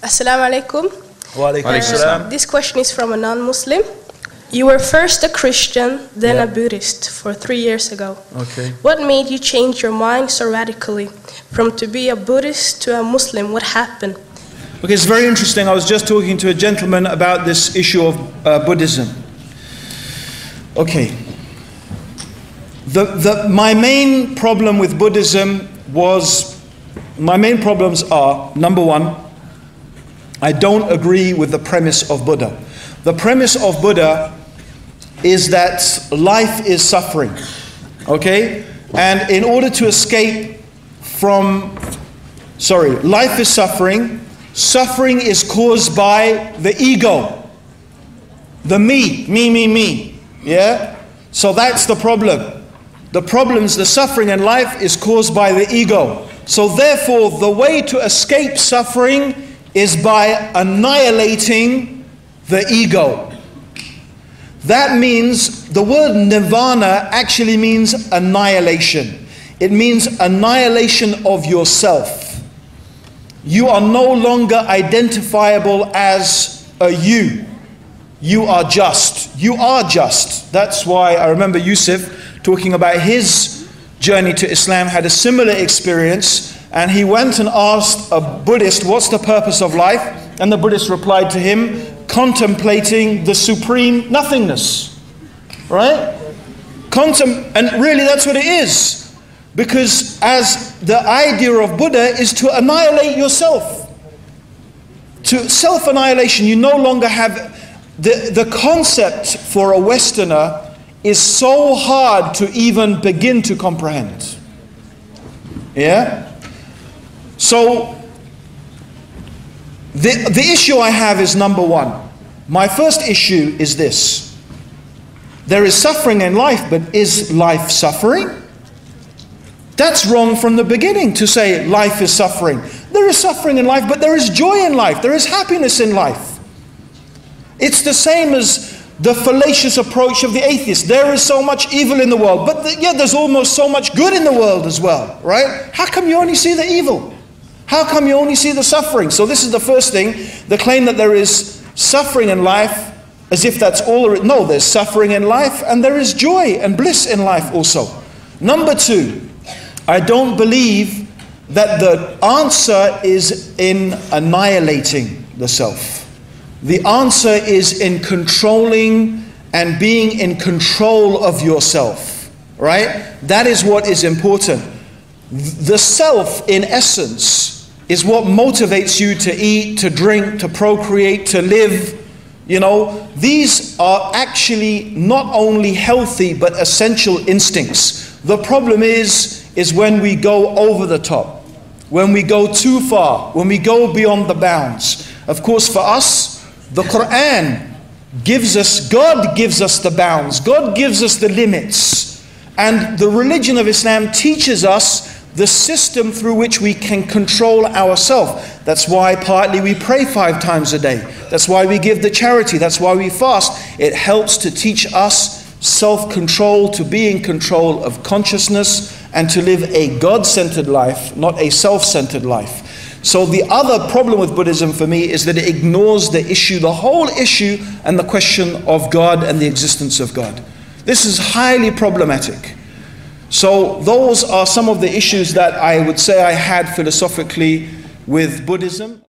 Assalamu alaikum. Wa alaikum salam. This question is from a non-Muslim. You were first a Christian, then a Buddhist for 3 years ago. Okay. What made you change your mind so radically? From to be a Buddhist to a Muslim, what happened? Okay, it's very interesting. I was just talking to a gentleman about this issue of Buddhism. Okay. My main problem with Buddhism my main problems are, number one, I don't agree with the premise of Buddha. The premise of Buddha is that life is suffering, okay? And in order to escape from, life is suffering. Suffering is caused by the ego, the me, yeah? So that's the problem. The suffering in life is caused by the ego. So therefore, the way to escape suffering is by annihilating the ego. That means the word nirvana actually means annihilation. It means annihilation of yourself. You are no longer identifiable as a you. You are just. You are just. That's why I remember Yusuf talking about his journey to Islam, had a similar experience, and he went and asked a Buddhist, what's the purpose of life? And the Buddhist replied to him, contemplating the supreme nothingness. Right? And really that's what it is. Because as the idea of Buddha is to annihilate yourself. To self-annihilation, you no longer have the concept for a Westerner is so hard to even begin to comprehend. Yeah? So, the issue I have is number one. My first issue is this. There is suffering in life, but is life suffering? That's wrong from the beginning to say life is suffering. There is suffering in life, but there is joy in life. There is happiness in life. It's the same as the fallacious approach of the atheist. There is so much evil in the world, but yet there's almost so much good in the world as well, right? How come you only see the evil? How come you only see the suffering? So this is the first thing, the claim that there is suffering in life, as if that's all there is. No, there's suffering in life, and there is joy and bliss in life also. Number two, I don't believe that the answer is in annihilating the self. The answer is in controlling and being in control of yourself, right? That is what is important. The self, in essence, is what motivates you to eat, to drink, to procreate, to live. You know, these are actually not only healthy but essential instincts. The problem is when we go over the top, when we go too far, when we go beyond the bounds. Of course, for us, the Quran gives us, God gives us the bounds, God gives us the limits. And the religion of Islam teaches us the system through which we can control ourselves. That's why partly we pray 5 times a day. That's why we give the charity. That's why we fast. It helps to teach us self-control, to be in control of consciousness, and to live a God-centered life, not a self-centered life. So the other problem with Buddhism for me is that it ignores the issue, the whole issue, and the question of God and the existence of God. This is highly problematic. So those are some of the issues that I would say I had philosophically with Buddhism.